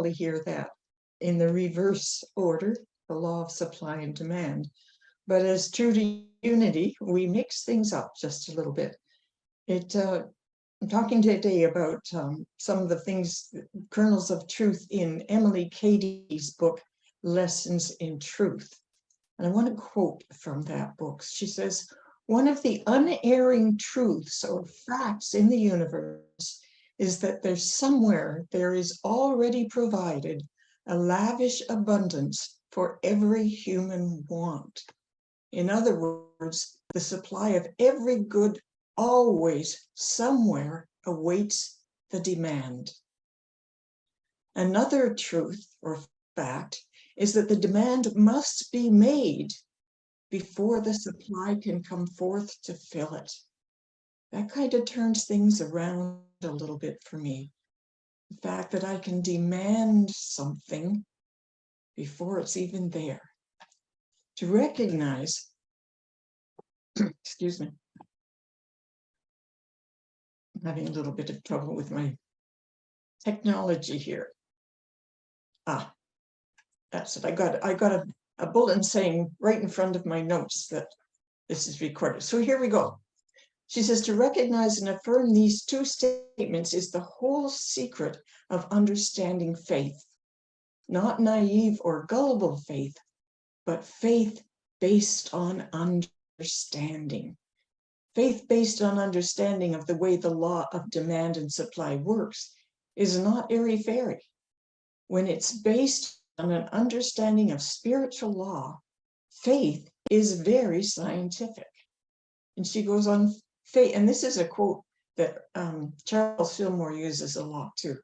normally hear that in the reverse order, the law of supply and demand. But as true to unity, we mix things up just a little bit. I'm talking today about some of the things, kernels of truth in Emily Cady's book, Lessons in Truth. And I want to quote from that book. She says, "One of the unerring truths or facts in the universe is that there is already provided a lavish abundance for every human want. In other words, the supply of every good always somewhere awaits the demand. Another truth or fact is that the demand must be made before the supply can come forth to fill it." That kind of turns things around a little bit for me. The fact that I can demand something before it's even there. To recognize, excuse me, I'm having a little bit of trouble with my technology here. That's it. I got a bulletin saying right in front of my notes that this is recorded. So here we go. She says, to recognize and affirm these two statements is the whole secret of understanding faith. Not naive or gullible faith, but faith based on understanding. Faith based on understanding of the way the law of demand and supply works is not airy-fairy. When it's based on an understanding of spiritual law, faith is very scientific. And she goes on, faith, and this is a quote that Charles Fillmore uses a lot too.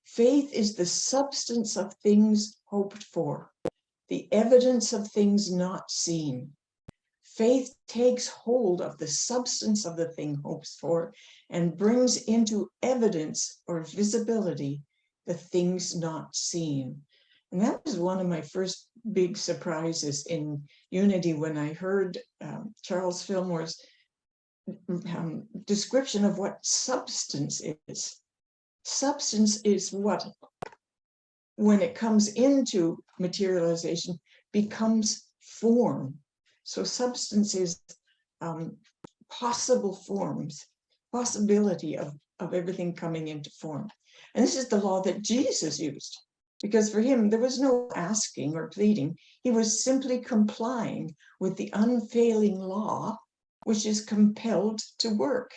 Faith is the substance of things hoped for, the evidence of things not seen. Faith takes hold of the substance of the thing hoped for and brings into evidence or visibility the things not seen. And that was one of my first big surprises in Unity when I heard Charles Fillmore's description of what substance is. Substance is what, when it comes into materialization, becomes form. So substance is possible forms, possibility of everything coming into form. And this is the law that Jesus used, because for him, there was no asking or pleading. He was simply complying with the unfailing law, which is compelled to work.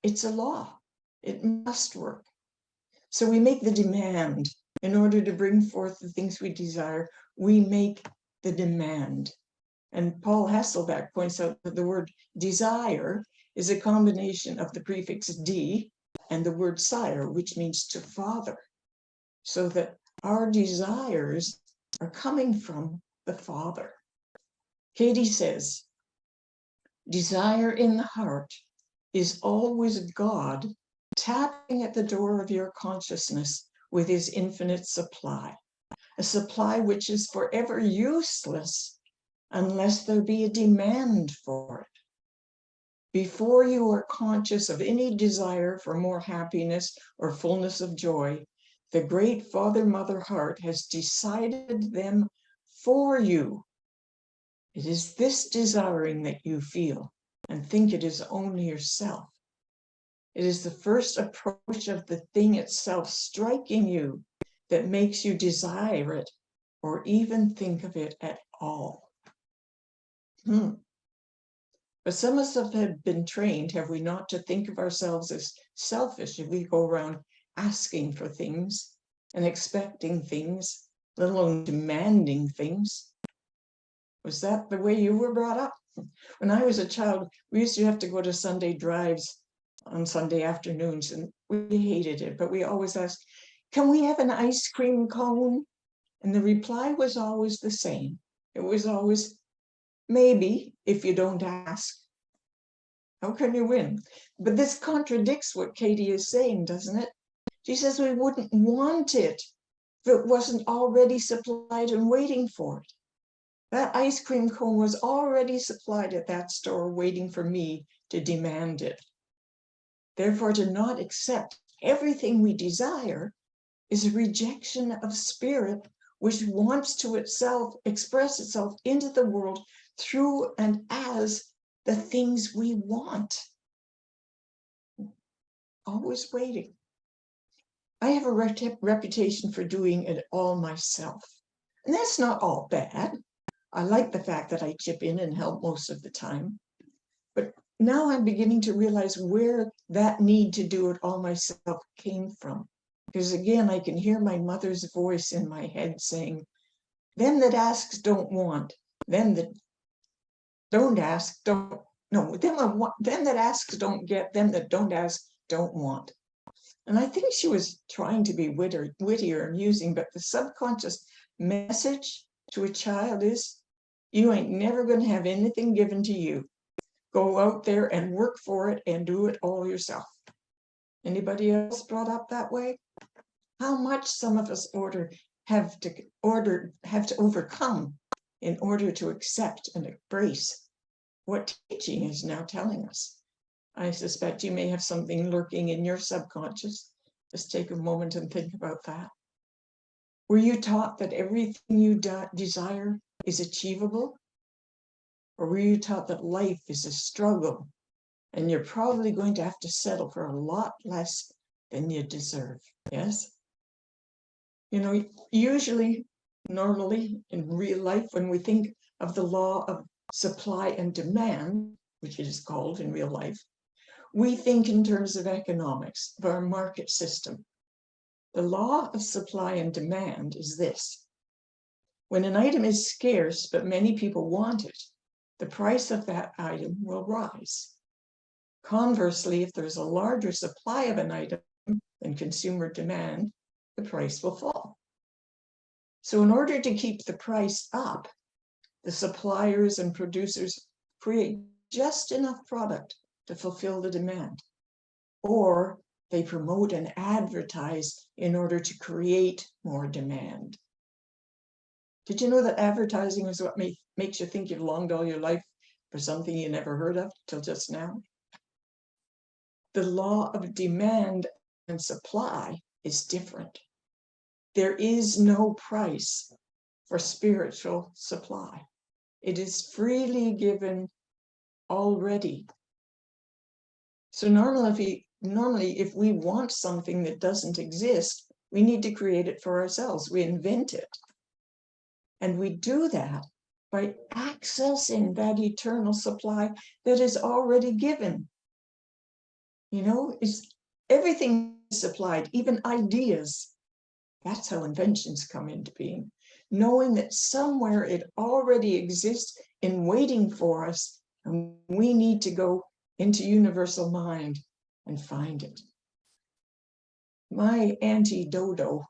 It's a law. It must work. So we make the demand in order to bring forth the things we desire. We make the demand. And Paul Hasselbeck points out that the word desire is a combination of the prefix "d" and the word sire, which means to father, so that our desires are coming from the Father. Cady says, desire in the heart is always God tapping at the door of your consciousness with his infinite supply, a supply which is forever useless unless there be a demand for it. Before you are conscious of any desire for more happiness or fullness of joy, the great Father-Mother heart has decided them for you. It is this desiring that you feel and think it is only yourself. It is the first approach of the thing itself striking you that makes you desire it or even think of it at all. But some of us have been trained, have we not, to think of ourselves as selfish if we go around asking for things and expecting things, let alone demanding things. Was that the way you were brought up? When I was a child, we used to have to go to Sunday drives on Sunday afternoons, and we hated it, but we always asked, can we have an ice cream cone? And the reply was always the same. It was always, maybe, if you don't ask. How can you win? But this contradicts what Cady is saying, doesn't it? She says we wouldn't want it if it wasn't already supplied and waiting for it. That ice cream cone was already supplied at that store waiting for me to demand it. Therefore, to not accept everything we desire is a rejection of spirit, which wants to itself express itself into the world through and as the things we want. Always waiting. I have a reputation for doing it all myself. And that's not all bad. I like the fact that I chip in and help most of the time. But now I'm beginning to realize where that need to do it all myself came from. Because again, I can hear my mother's voice in my head saying, them that asks don't want, them that don't ask don't, no, them that asks don't get, them that don't ask don't want. And I think she was trying to be witty or amusing, but the subconscious message to a child is, you ain't never going to have anything given to you. Go out there and work for it and do it all yourself. Anybody else brought up that way? How much some of us have to overcome in order to accept and embrace what teaching is now telling us. I suspect you may have something lurking in your subconscious. Just take a moment and think about that. Were you taught that everything you desire is achievable? Or were you taught that life is a struggle and you're probably going to have to settle for a lot less than you deserve? Yes? You know, usually, normally in real life, when we think of the law of supply and demand, which it is called in real life, we think in terms of economics, of our market system. The law of supply and demand is this. When an item is scarce, but many people want it, the price of that item will rise. Conversely, if there's a larger supply of an item than consumer demand, the price will fall. So in order to keep the price up, the suppliers and producers create just enough product to fulfill the demand, or they promote and advertise in order to create more demand. Did you know that advertising is what makes you think you've longed all your life for something you never heard of till just now? The law of demand and supply is different. There is no price for spiritual supply. It is freely given already. So normally, if we want something that doesn't exist, we need to create it for ourselves. We invent it. And we do that by accessing that eternal supply that is already given. You know, everything is supplied, even ideas. That's how inventions come into being. Knowing that somewhere it already exists and waiting for us, and we need to go into universal mind and find it. My Auntie Dodo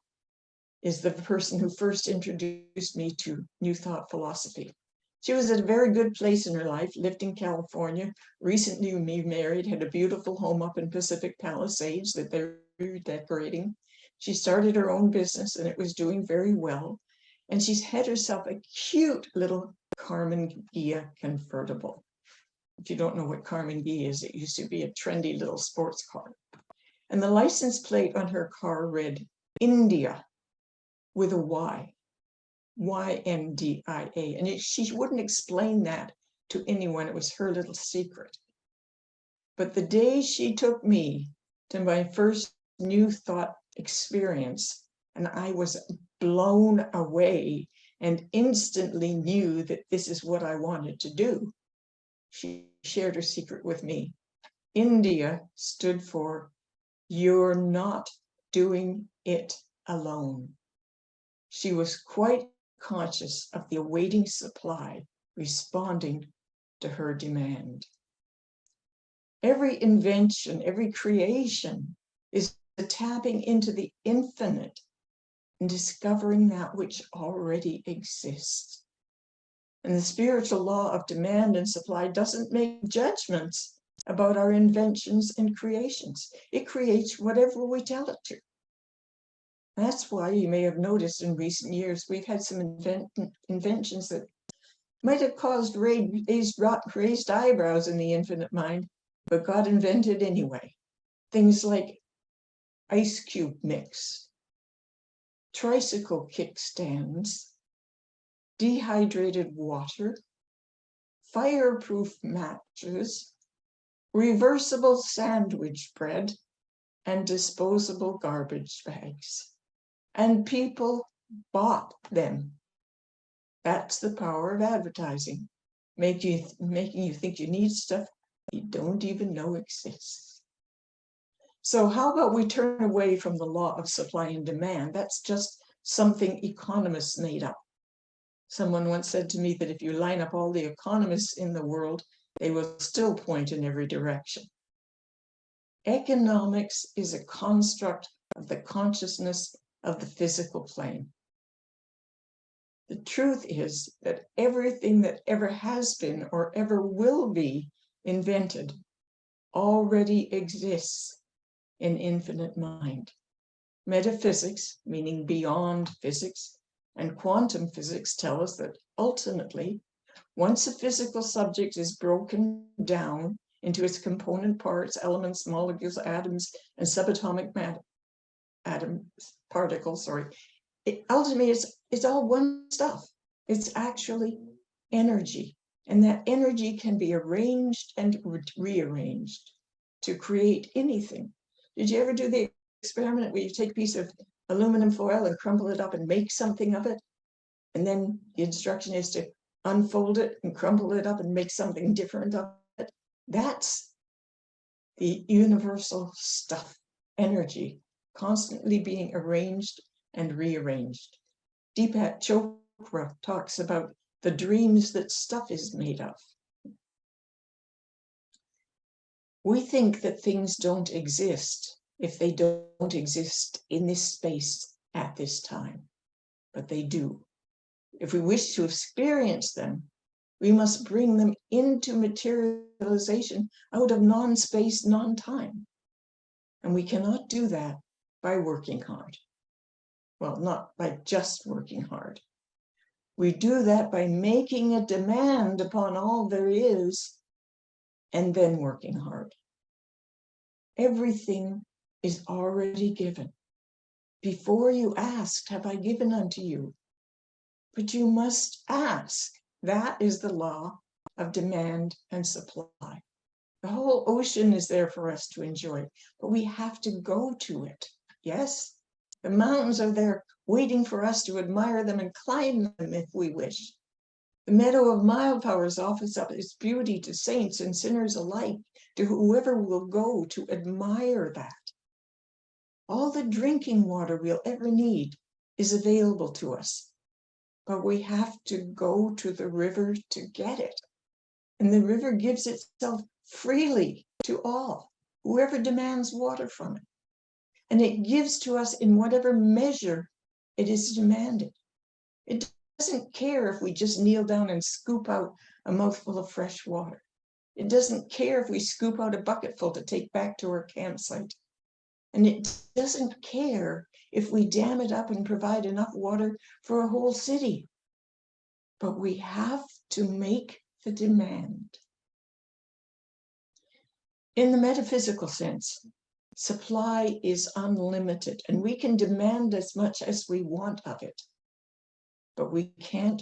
is the person who first introduced me to New Thought philosophy. She was at a very good place in her life, lived in California, recently remarried, had a beautiful home up in Pacific Palisades that they're redecorating. She started her own business and it was doing very well. And she's had herself a cute little Carmen Ghia convertible. If you don't know what Carmen Ghia is, it used to be a trendy little sports car. And the license plate on her car read India with a Y, Y-N-D-I-A. And she wouldn't explain that to anyone. It was her little secret. But the day she took me to my first New Thought experience, and I was blown away and instantly knew that this is what I wanted to do. She shared her secret with me. India stood for, you're not doing it alone. She was quite conscious of the awaiting supply responding to her demand. Every invention, every creation is tapping into the infinite and discovering that which already exists. And the spiritual law of demand and supply doesn't make judgments about our inventions and creations. It creates whatever we tell it to. That's why you may have noticed in recent years, we've had some inventions that might have caused raised eyebrows in the infinite mind, but got invented anyway. Things like ice cube mix, tricycle kickstands, dehydrated water, fireproof matches, reversible sandwich bread, and disposable garbage bags. And people bought them. That's the power of advertising, making you think you need stuff you don't even know exists. So how about we turn away from the law of supply and demand? That's just something economists made up. Someone once said to me that if you line up all the economists in the world, they will still point in every direction. Economics is a construct of the consciousness of the physical plane. The truth is that everything that ever has been or ever will be invented already exists in infinite mind. Metaphysics, meaning beyond physics, and quantum physics tell us that ultimately, once a physical subject is broken down into its component parts, elements, molecules, atoms, and subatomic particles, ultimately it's all one stuff. It's actually energy, and that energy can be arranged and rearranged to create anything. Did you ever do the experiment where you take a piece of aluminum foil and crumple it up and make something of it? And then the instruction is to unfold it and crumple it up and make something different of it. That's the universal stuff, energy, constantly being arranged and rearranged. Deepak Chopra talks about the dreams that stuff is made of. We think that things don't exist if they don't exist in this space at this time, but they do. If we wish to experience them, we must bring them into materialization out of non-space, non-time. And we cannot do that by working hard. Well, not by just working hard. We do that by making a demand upon all there is and then working hard. Everything is already given. Before you asked, have I given unto you? But you must ask. That is the law of demand and supply. The whole ocean is there for us to enjoy, but we have to go to it. Yes, the mountains are there waiting for us to admire them and climb them if we wish. The meadow of mild powers offers up its beauty to saints and sinners alike, to whoever will go to admire that. All the drinking water we'll ever need is available to us, but we have to go to the river to get it. And the river gives itself freely to all, whoever demands water from it. And it gives to us in whatever measure it is demanded. It doesn't care if we just kneel down and scoop out a mouthful of fresh water. It doesn't care if we scoop out a bucketful to take back to our campsite. And it doesn't care if we dam it up and provide enough water for a whole city. But we have to make the demand. In the metaphysical sense, supply is unlimited, and we can demand as much as we want of it. But we can't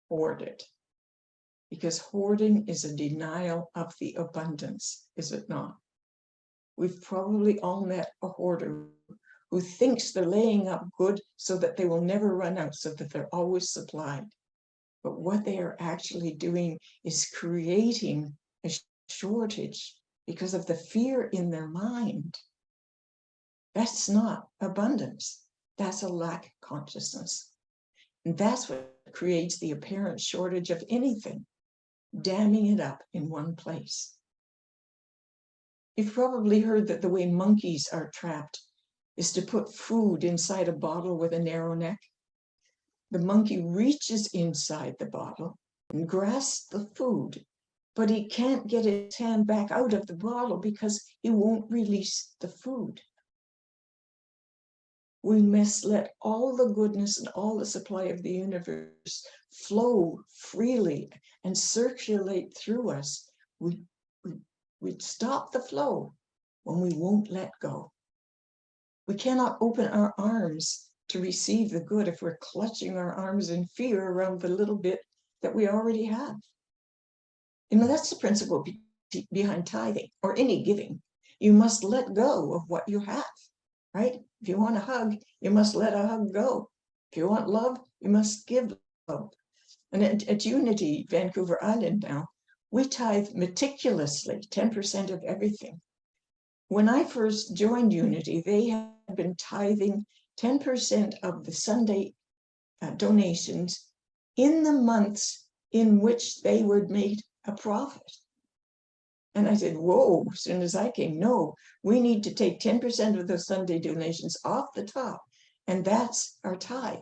hoard it, because hoarding is a denial of the abundance, is it not? We've probably all met a hoarder who thinks they're laying up good so that they will never run out, so that they're always supplied. But what they are actually doing is creating a shortage because of the fear in their mind. That's not abundance. That's a lack consciousness. And that's what creates the apparent shortage of anything, damming it up in one place. You've probably heard that the way monkeys are trapped is to put food inside a bottle with a narrow neck. The monkey reaches inside the bottle and grasps the food, but he can't get his hand back out of the bottle because he won't release the food. We must let all the goodness and all the supply of the universe flow freely and circulate through us. We'd stop the flow when we won't let go. We cannot open our arms to receive the good if we're clutching our arms in fear around the little bit that we already have. That's the principle behind tithing or any giving. You must let go of what you have, right? If you want a hug, you must let a hug go. If you want love, you must give love. And at Unity, Vancouver Island now, we tithe meticulously, 10% of everything. When I first joined Unity, they had been tithing 10% of the Sunday donations in the months in which they would make a profit. And I said, whoa, as soon as I came, no, we need to take 10% of those Sunday donations off the top, and that's our tithe.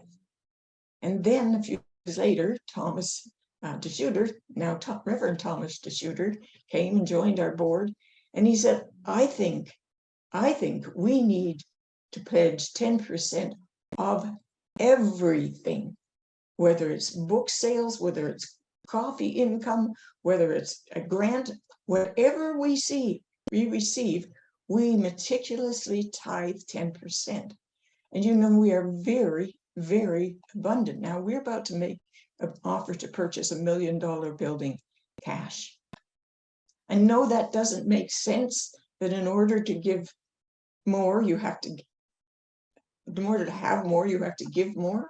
And then a few years later, Thomas DeShooter, now Reverend Thomas DeShooter, came and joined our board, and he said, I think we need to pledge 10% of everything, whether it's book sales, whether it's coffee income, whether it's a grant, whatever we receive, we meticulously tithe 10%. And we are very, very abundant. Now we're about to make an offer to purchase $1 million building cash. I know that doesn't make sense, that in order to give more, in order to have more, you have to give more.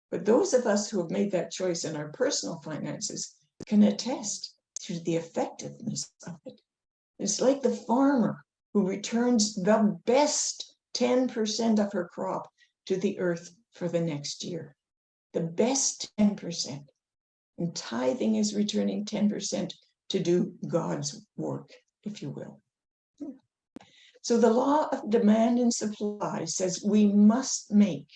But those of us who have made that choice in our personal finances can attest to the effectiveness of it. It's like the farmer who returns the best 10% of her crop to the earth for the next year. The best 10%. And tithing is returning 10% to do God's work, if you will. So the law of demand and supply says we must make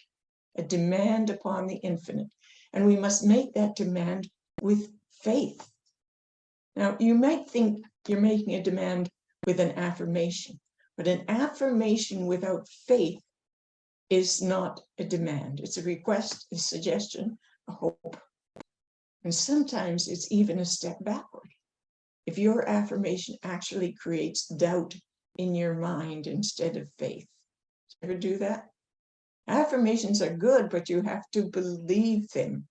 a demand upon the infinite, and we must make that demand with faith. Now, you might think you're making a demand with an affirmation, but an affirmation without faith is not a demand. It's a request, a suggestion, a hope. And sometimes it's even a step backward. If your affirmation actually creates doubt in your mind instead of faith. Ever do that? Affirmations are good, but you have to believe them.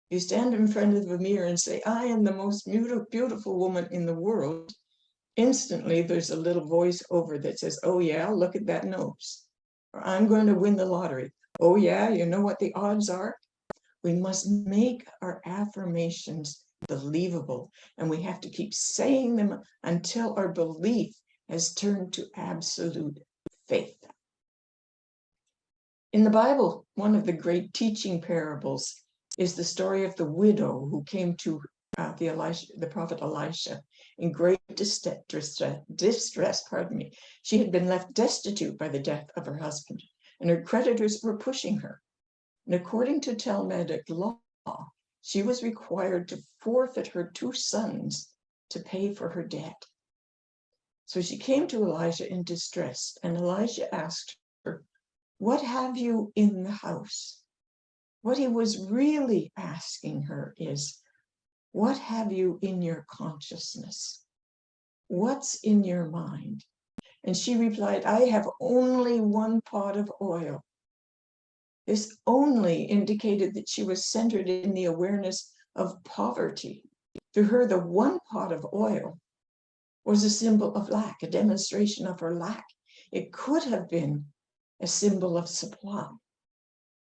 You stand in front of the mirror and say, I am the most beautiful woman in the world. Instantly, there's a little voice over that says, oh yeah, look at that nose. Or I'm going to win the lottery. Oh yeah, you know what the odds are? We must make our affirmations believable, and we have to keep saying them until our belief has turned to absolute faith. In the Bible, one of the great teaching parables is the story of the widow who came to the prophet Elisha in great distress. She had been left destitute by the death of her husband, and her creditors were pushing her. And according to Talmudic law, she was required to forfeit her 2 sons to pay for her debt. So she came to Elijah in distress, and Elijah asked her, what have you in the house? What he was really asking her is, what have you in your consciousness? What's in your mind? And she replied, I have only 1 pot of oil. This only indicated that she was centered in the awareness of poverty. To her, the 1 pot of oil was a symbol of lack, a demonstration of her lack. It could have been a symbol of supply,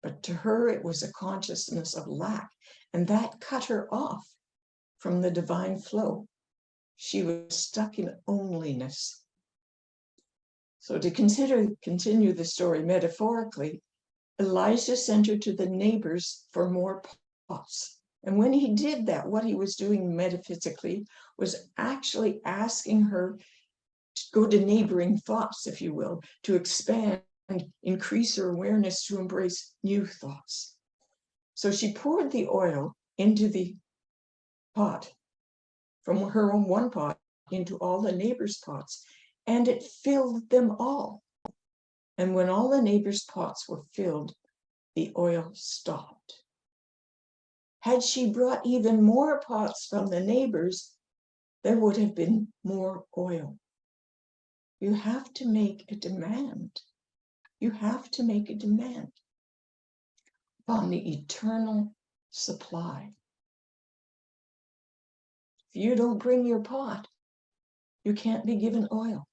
but to her it was a consciousness of lack, and that cut her off from the divine flow. She was stuck in onlyness. So to continue the story metaphorically, Elijah sent her to the neighbors for more pots. And when he did that, what he was doing metaphysically was actually asking her to go to neighboring thoughts, if you will, to expand and increase her awareness to embrace new thoughts. So she poured the oil into the pot, from her own 1 pot into all the neighbors' pots, and it filled them all. And when all the neighbors' pots were filled, the oil stopped. Had she brought even more pots from the neighbors, there would have been more oil. You have to make a demand. You have to make a demand. upon the eternal supply. If you don't bring your pot, you can't be given oil.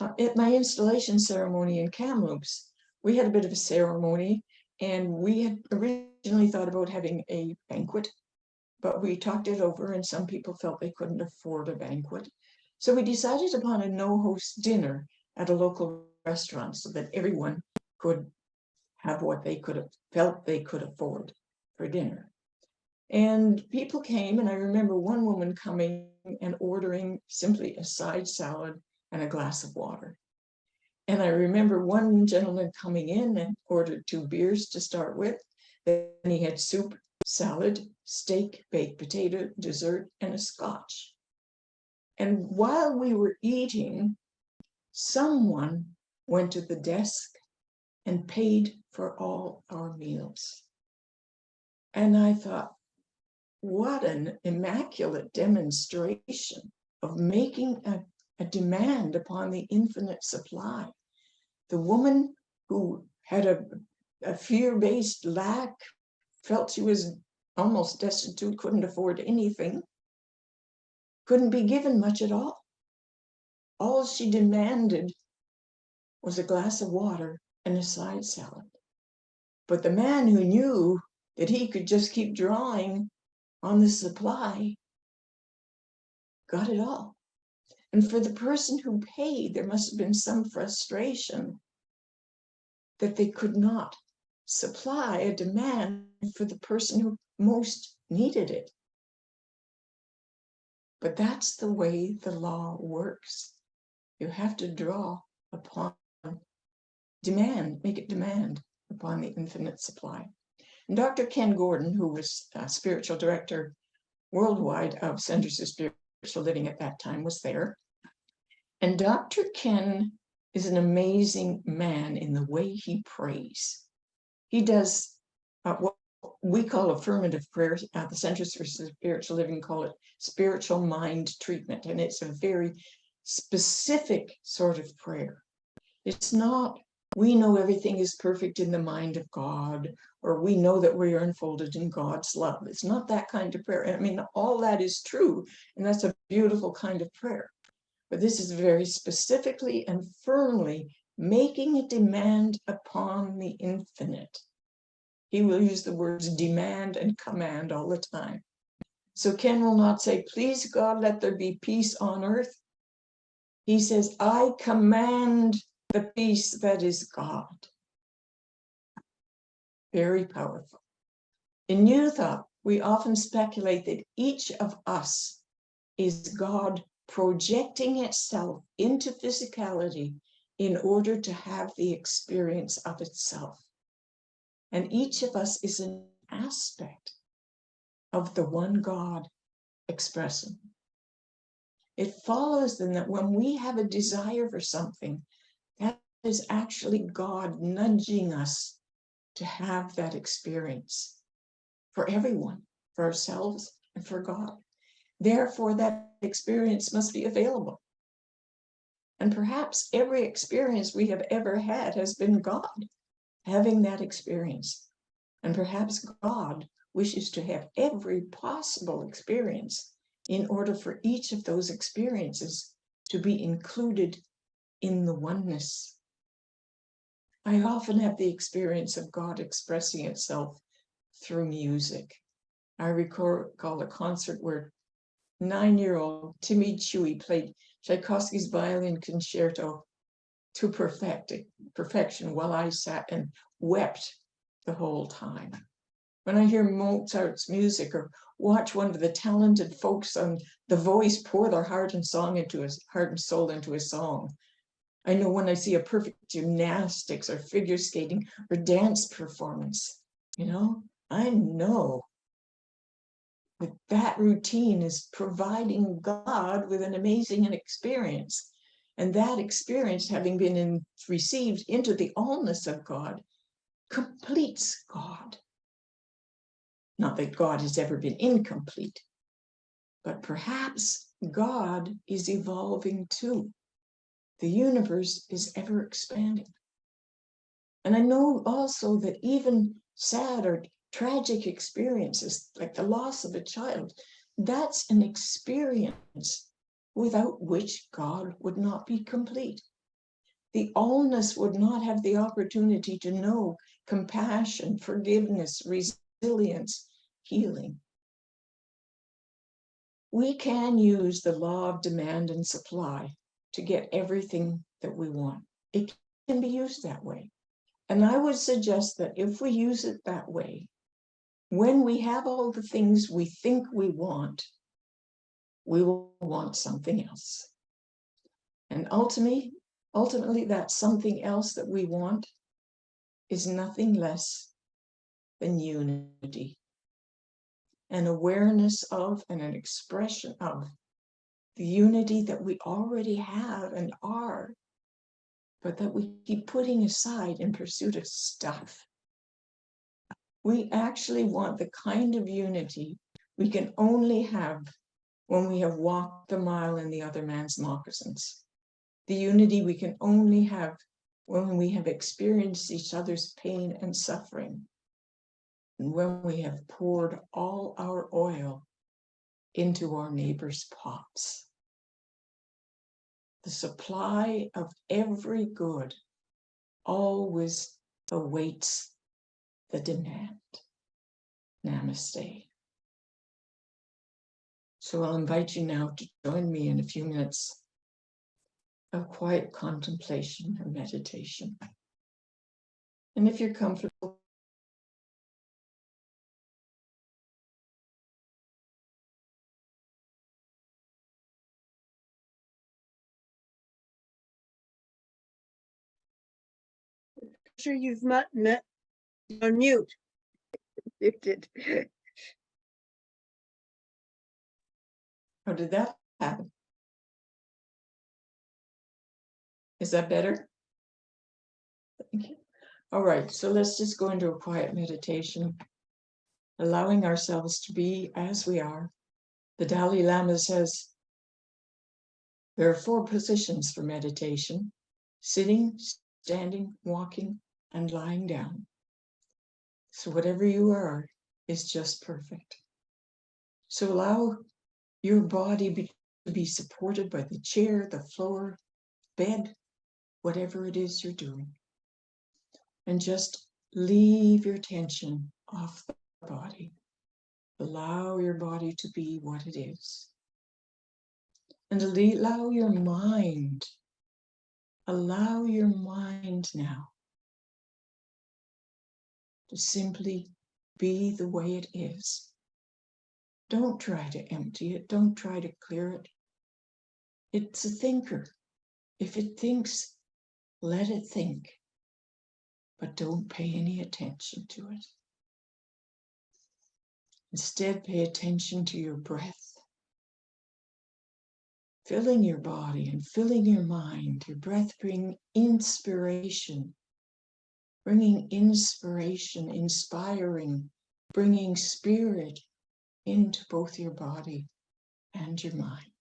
At my installation ceremony in Kamloops, we had a bit of a ceremony, and we had originally thought about having a banquet, but we talked it over, and some people felt they couldn't afford a banquet. So we decided upon a no-host dinner at a local restaurant so that everyone could have what they could have felt they could afford for dinner. And people came, and I remember one woman coming and ordering simply a side salad and a glass of water. And I remember one gentleman coming in and ordered 2 beers to start with. Then he had soup, salad, steak, baked potato, dessert, and a scotch. And while we were eating, someone went to the desk and paid for all our meals. And I thought, what an immaculate demonstration of making a demand upon the infinite supply. The woman who had a fear-based lack, felt she was almost destitute, couldn't afford anything, couldn't be given much at all. All she demanded was a glass of water and a side salad. But the man who knew that he could just keep drawing on the supply got it all. And for the person who paid, there must have been some frustration that they could not supply a demand for the person who most needed it. But that's the way the law works. You have to draw upon demand, make it demand upon the infinite supply. And Dr. Ken Gordon, who was spiritual director worldwide of Centers of Spiritual Living at that time, was there. And Dr. Ken is an amazing man in the way he prays. He does what we call affirmative prayer. The Centers for Spiritual Living call it spiritual mind treatment. And it's a very specific sort of prayer. It's not, we know everything is perfect in the mind of God, or we know that we are unfolded in God's love. It's not that kind of prayer. I mean, all that is true, and that's a beautiful kind of prayer. But this is very specifically and firmly making a demand upon the infinite. He will use the words demand and command all the time. So Ken will not say, please God, let there be peace on earth. He says, I command the peace that is God. Very powerful. In New Thought, we often speculate that each of us is God projecting itself into physicality in order to have the experience of itself. And each of us is an aspect of the one God expressing. It follows then that when we have a desire for something, that is actually God nudging us to have that experience for everyone, for ourselves and for God. Therefore, that experience must be available. And perhaps every experience we have ever had has been God having that experience. And perhaps God wishes to have every possible experience in order for each of those experiences to be included in the oneness. I often have the experience of God expressing itself through music. I recall a concert where 9-year-old Timmy Chewy played Tchaikovsky's violin concerto to perfection while I sat and wept the whole time. When I hear Mozart's music or watch one of the talented folks on The Voice pour their heart and soul into a song, I know when I see a perfect gymnastics or figure skating or dance performance, I know that routine is providing God with an amazing experience. And that experience, having been received into the allness of God, completes God. Not that God has ever been incomplete, but perhaps God is evolving too. The universe is ever expanding. And I know also that even sad or tragic experiences, like the loss of a child, that's an experience without which God would not be complete. The allness would not have the opportunity to know compassion, forgiveness, resilience, healing. We can use the law of demand and supply to get everything that we want. It can be used that way. And I would suggest that if we use it that way, when we have all the things we think we want, we will want something else. And ultimately, that something else that we want is nothing less than unity, an awareness of and an expression of the unity that we already have and are, but that we keep putting aside in pursuit of stuff. We actually want the kind of unity we can only have when we have walked the mile in the other man's moccasins. The unity we can only have when we have experienced each other's pain and suffering, and when we have poured all our oil into our neighbor's pots. The supply of every good always awaits the demand. Namaste. So I'll invite you now to join me in a few minutes of quiet contemplation and meditation. And if you're comfortable, sure you've met on mute. You did. how did that happen? Is that better? Thank you. All right, so let's just go into a quiet meditation, allowing ourselves to be as we are. The Dalai Lama says there are 4 positions for meditation: sitting, standing, walking, and lying down. So whatever you are is just perfect. So allow your body to be supported by the chair, the floor, bed, whatever it is you're doing. And just leave your tension off the body. Allow your body to be what it is. And allow your mind now to simply be the way it is. Don't try to empty it. Don't try to clear it. It's a thinker. If it thinks, let it think, but don't pay any attention to it. Instead, pay attention to your breath, filling your body and filling your mind. Your breath bringing inspiration, inspiring, bringing spirit into both your body and your mind.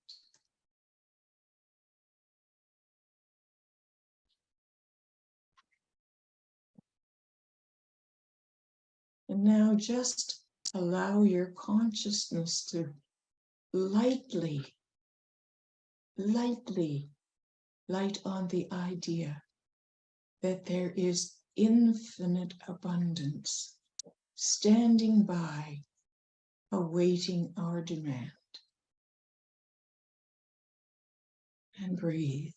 And now just allow your consciousness to lightly light on the idea that there is infinite abundance standing by, awaiting our demand. And breathe.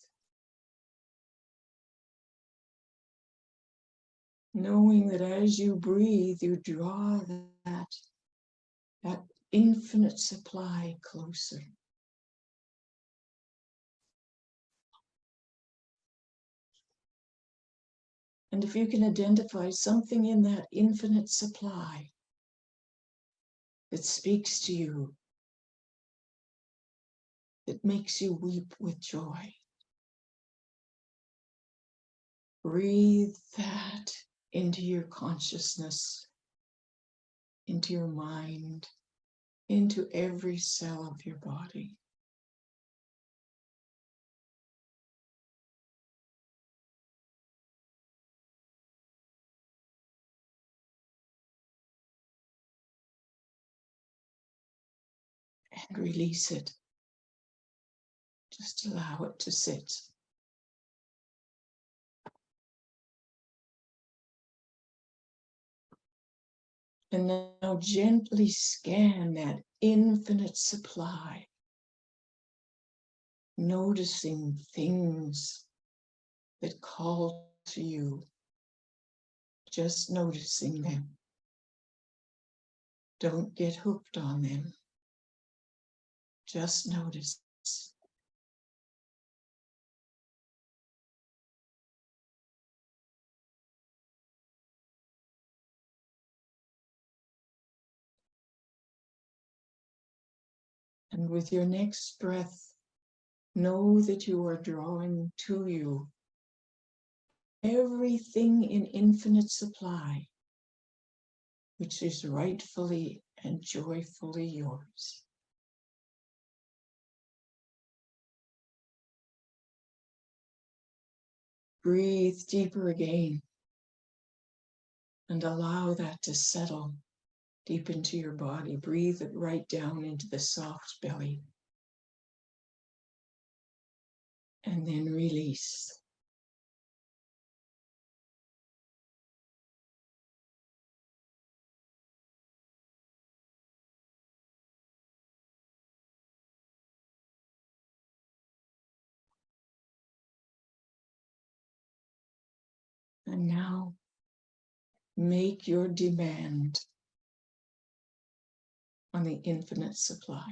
Knowing that as you breathe, you draw that infinite supply closer. And if you can identify something in that infinite supply that speaks to you, that makes you weep with joy, breathe that into your consciousness, into your mind, into every cell of your body. and release it. Just allow it to sit. And now gently scan that infinite supply, noticing things that call to you, just noticing them. Don't get hooked on them. Just notice. And with your next breath, know that you are drawing to you everything in infinite supply, which is rightfully and joyfully yours. Breathe deeper again and allow that to settle deep into your body. Breathe it right down into the soft belly. And then release. And now make your demand on the infinite supply.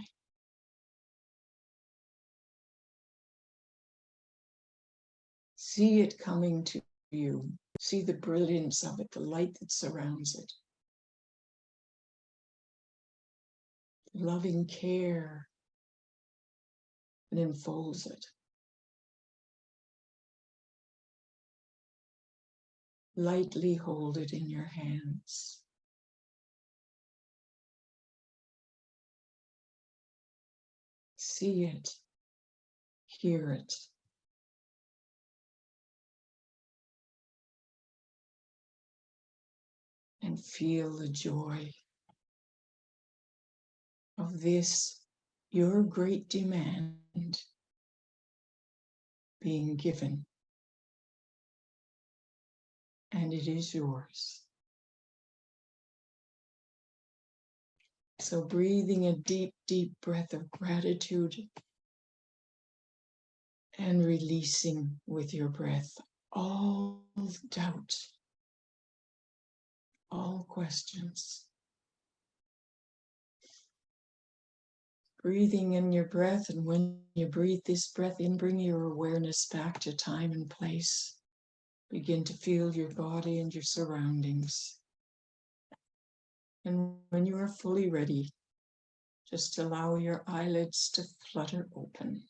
See it coming to you. See the brilliance of it, the light that surrounds it. Loving care that enfolds it. Lightly hold it in your hands. See it, hear it. And feel the joy of this, your great demand, being given. And it is yours. So breathing a deep, deep breath of gratitude and releasing with your breath all doubt, all questions. Breathing in your breath, and when you breathe this breath in, bring your awareness back to time and place. Begin to feel your body and your surroundings. And when you are fully ready, just allow your eyelids to flutter open.